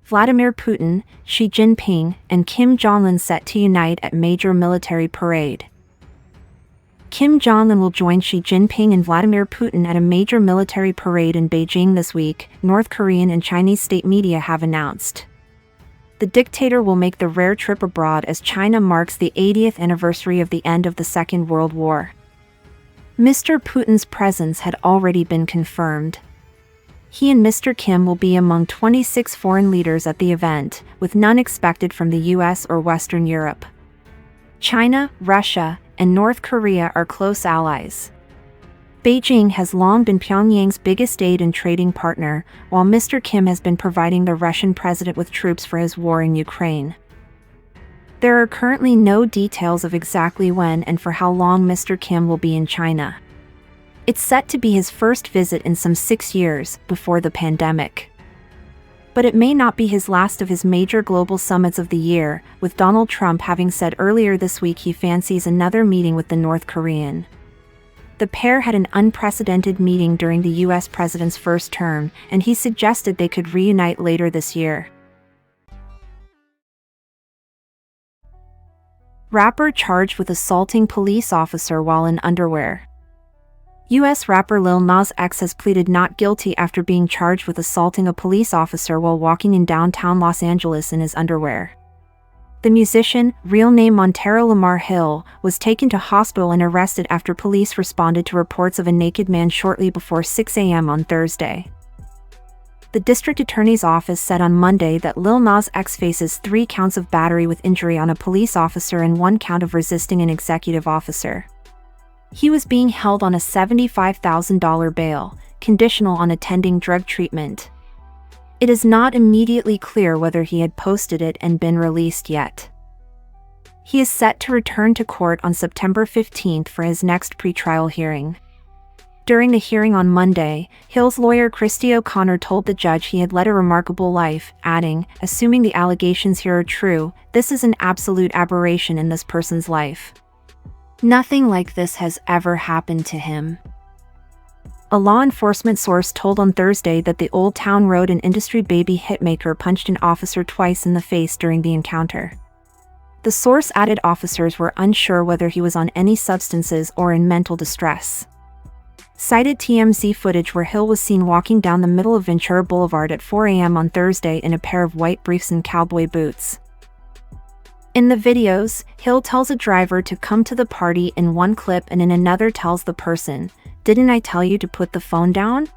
Vladimir Putin, Xi Jinping, and Kim Jong-un set to unite at major military parade. Kim Jong-un will join Xi Jinping and Vladimir Putin at a major military parade in Beijing this week, North Korean and Chinese state media have announced. The dictator will make the rare trip abroad as China marks the 80th anniversary of the end of the Second World War. Mr. Putin's presence had already been confirmed. He and Mr. Kim will be among 26 foreign leaders at the event, with none expected from the US or Western Europe. China, Russia, and North Korea are close allies. Beijing has long been Pyongyang's biggest aid and trading partner, while Mr. Kim has been providing the Russian president with troops for his war in Ukraine. There are currently no details of exactly when and for how long Mr. Kim will be in China. It's set to be his first visit in some 6 years, before the pandemic. But it may not be his last of his major global summits of the year, with Donald Trump having said earlier this week he fancies another meeting with the North Korean. The pair had an unprecedented meeting during the US president's first term, and he suggested they could reunite later this year. Rapper charged with assaulting police officer while in underwear. U.S. rapper Lil Nas X has pleaded not guilty after being charged with assaulting a police officer while walking in downtown Los Angeles in his underwear. The musician, real name Montero Lamar Hill, was taken to hospital and arrested after police responded to reports of a naked man shortly before 6 a.m. on Thursday. The district attorney's office said on Monday that Lil Nas X faces 3 counts of battery with injury on a police officer and 1 count of resisting an executive officer. He was being held on a $75,000 bail, conditional on attending drug treatment. It is not immediately clear whether he had posted it and been released yet. He is set to return to court on September 15 for his next pretrial hearing. During the hearing on Monday, Hill's lawyer Christy O'Connor told the judge he had led a remarkable life, adding, "Assuming the allegations here are true, this is an absolute aberration in this person's life. Nothing like this has ever happened to him." A law enforcement source told on Thursday that the Old Town Road and Industry Baby hitmaker punched an officer twice in the face during the encounter. The source added officers were unsure whether he was on any substances or in mental distress. Cited TMZ footage where Hill was seen walking down the middle of Ventura Boulevard at 4 a.m. on Thursday in a pair of white briefs and cowboy boots. In the videos, Hill tells a driver to come to the party in one clip and in another tells the person, "Didn't I tell you to put the phone down?"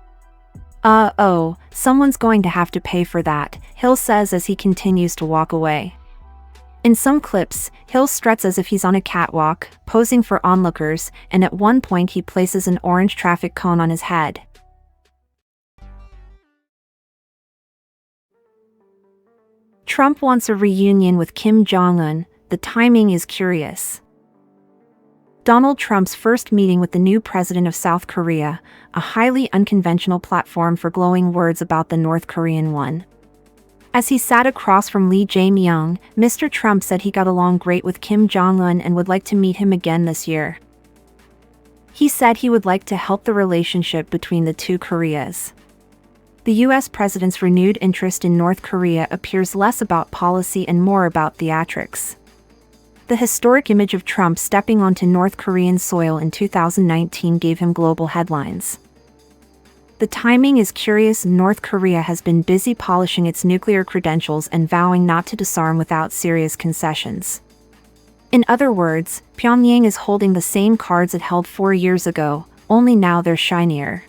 Oh, someone's going to have to pay for that," Hill says as he continues to walk away. In some clips, Hill struts as if he's on a catwalk, posing for onlookers, and at one point he places an orange traffic cone on his head. Trump wants a reunion with Kim Jong-un. The timing is curious. Donald Trump's first meeting with the new president of South Korea, a highly unconventional platform for glowing words about the North Korean one. As he sat across from Lee Jae-myung, Mr. Trump said he got along great with Kim Jong-un and would like to meet him again this year. He said he would like to help the relationship between the two Koreas. The U.S. president's renewed interest in North Korea appears less about policy and more about theatrics. The historic image of Trump stepping onto North Korean soil in 2019 gave him global headlines. The timing is curious. North Korea has been busy polishing its nuclear credentials and vowing not to disarm without serious concessions. In other words, Pyongyang is holding the same cards it held 4 years ago, only now they're shinier.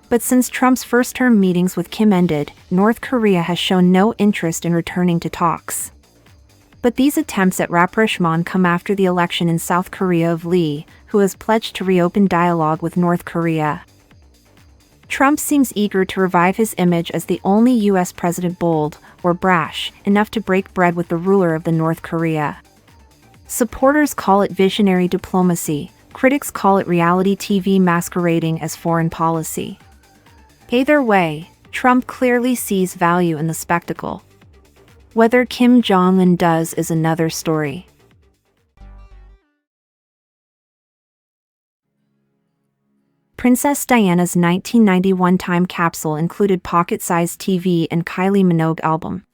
But since Trump's first-term meetings with Kim ended, North Korea has shown no interest in returning to talks. But these attempts at rapprochement come after the election in South Korea of Lee, who has pledged to reopen dialogue with North Korea. Trump seems eager to revive his image as the only U.S. president bold, or brash, enough to break bread with the ruler of the North Korea. Supporters call it visionary diplomacy, critics call it reality TV masquerading as foreign policy. Either way, Trump clearly sees value in the spectacle. Whether Kim Jong-un does is another story. Princess Diana's 1991 time capsule included pocket-sized TV and Kylie Minogue album.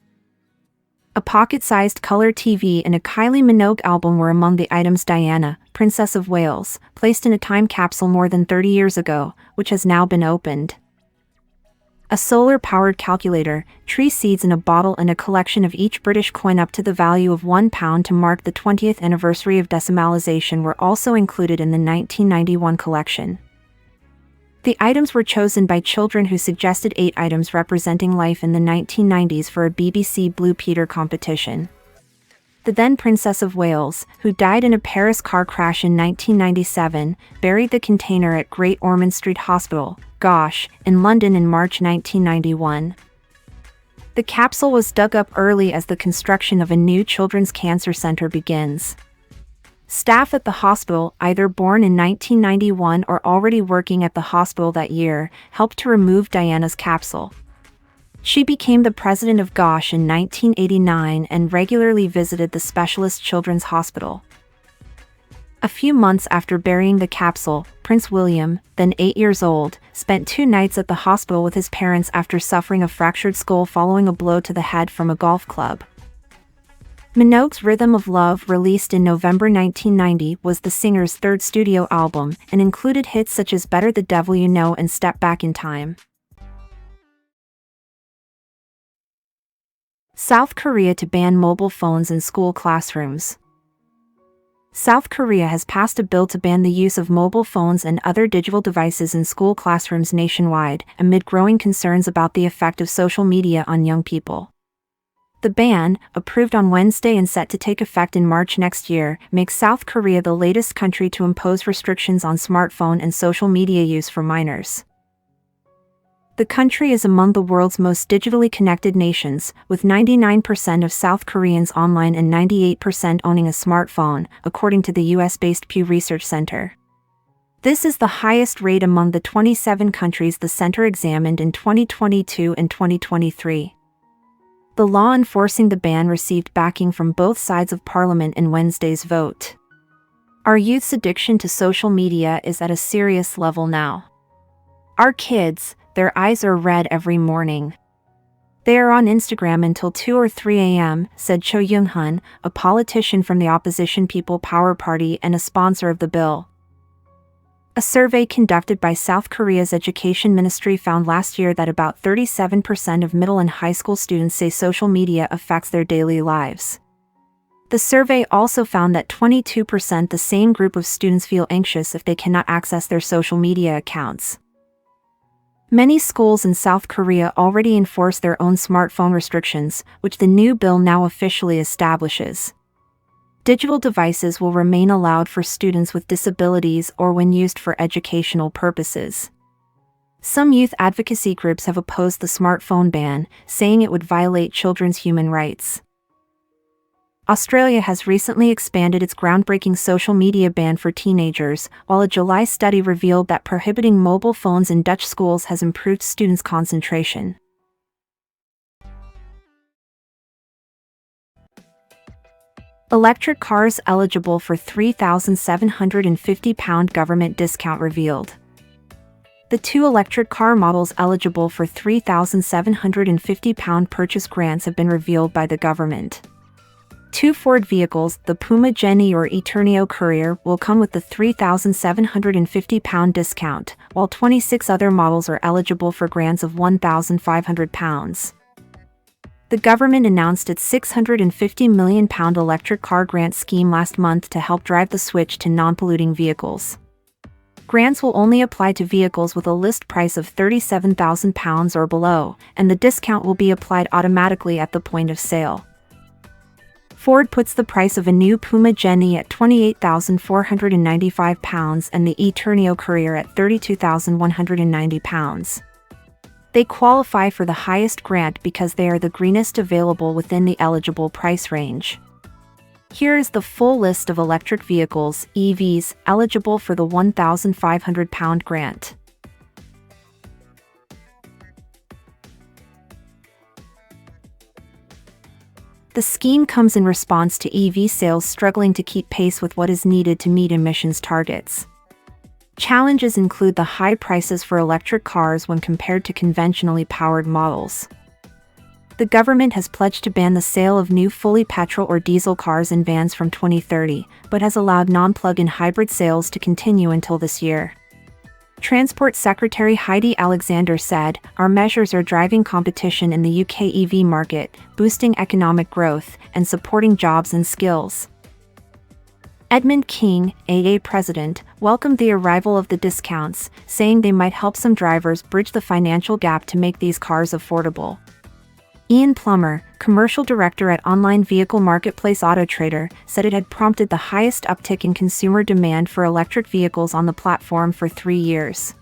A pocket-sized color TV and a Kylie Minogue album were among the items. Diana, Princess of Wales, placed in a time capsule more than 30 years ago, which has now been opened. A solar-powered calculator, tree seeds in a bottle and a collection of each British coin up to the value of £1 to mark the 20th anniversary of decimalisation were also included in the 1991 collection. The items were chosen by children who suggested 8 items representing life in the 1990s for a BBC Blue Peter competition. The then Princess of Wales, who died in a Paris car crash in 1997, buried the container at Great Ormond Street Hospital, Gosh, in London in March 1991. The capsule was dug up early as the construction of a new children's cancer center begins. Staff at the hospital, either born in 1991 or already working at the hospital that year, helped to remove Diana's capsule. She became the president of Gosh in 1989 and regularly visited the specialist children's hospital. A few months after burying the capsule, Prince William, then 8 years old, spent 2 nights at the hospital with his parents after suffering a fractured skull following a blow to the head from a golf club. Minogue's Rhythm of Love, released in November 1990, was the singer's third studio album, and included hits such as Better the Devil You Know and Step Back in Time. South Korea to ban mobile phones in school classrooms. South Korea has passed a bill to ban the use of mobile phones and other digital devices in school classrooms nationwide, amid growing concerns about the effect of social media on young people. The ban, approved on Wednesday and set to take effect in March next year, makes South Korea the latest country to impose restrictions on smartphone and social media use for minors. The country is among the world's most digitally connected nations, with 99% of South Koreans online and 98% owning a smartphone, according to the US-based Pew Research Center. This is the highest rate among the 27 countries the center examined in 2022 and 2023. The law enforcing the ban received backing from both sides of parliament in Wednesday's vote. Our youth's addiction to social media is at a serious level now. Our kids, their eyes are red every morning. They are on Instagram until 2 or 3 a.m., said Cho Young-hun, a politician from the opposition People Power Party and a sponsor of the bill. A survey conducted by South Korea's Education Ministry found last year that about 37% of middle and high school students say social media affects their daily lives. The survey also found that 22%, the same group of students, feel anxious if they cannot access their social media accounts. Many schools in South Korea already enforce their own smartphone restrictions, which the new bill now officially establishes. Digital devices will remain allowed for students with disabilities or when used for educational purposes. Some youth advocacy groups have opposed the smartphone ban, saying it would violate children's human rights. Australia has recently expanded its groundbreaking social media ban for teenagers, while a July study revealed that prohibiting mobile phones in Dutch schools has improved students' concentration. Electric cars eligible for £3,750 government discount revealed. The 2 electric car models eligible for £3,750 purchase grants have been revealed by the government. 2 Ford vehicles, the Puma Jenny or Eternio Courier, will come with the £3,750 discount, while 26 other models are eligible for grants of £1,500. The government announced its £650 million electric car grant scheme last month to help drive the switch to non-polluting vehicles. Grants will only apply to vehicles with a list price of £37,000 or below, and the discount will be applied automatically at the point of sale. Ford puts the price of a new Puma Jenny at £28,495 and the Eternio Courier at £32,190. They qualify for the highest grant because they are the greenest available within the eligible price range. Here is the full list of electric vehicles, EVs, eligible for the £1,500 grant. The scheme comes in response to EV sales struggling to keep pace with what is needed to meet emissions targets. Challenges include the high prices for electric cars when compared to conventionally powered models. The government has pledged to ban the sale of new fully petrol or diesel cars and vans from 2030, but has allowed non-plug-in hybrid sales to continue until this year. Transport Secretary Heidi Alexander said, "Our measures are driving competition in the UK EV market, boosting economic growth, and supporting jobs and skills." Edmund King, AA president, welcomed the arrival of the discounts, saying they might help some drivers bridge the financial gap to make these cars affordable. Ian Plummer, commercial director at online vehicle marketplace AutoTrader, said it had prompted the highest uptick in consumer demand for electric vehicles on the platform for 3 years.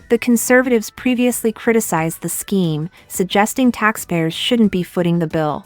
The Conservatives previously criticized the scheme, suggesting taxpayers shouldn't be footing the bill.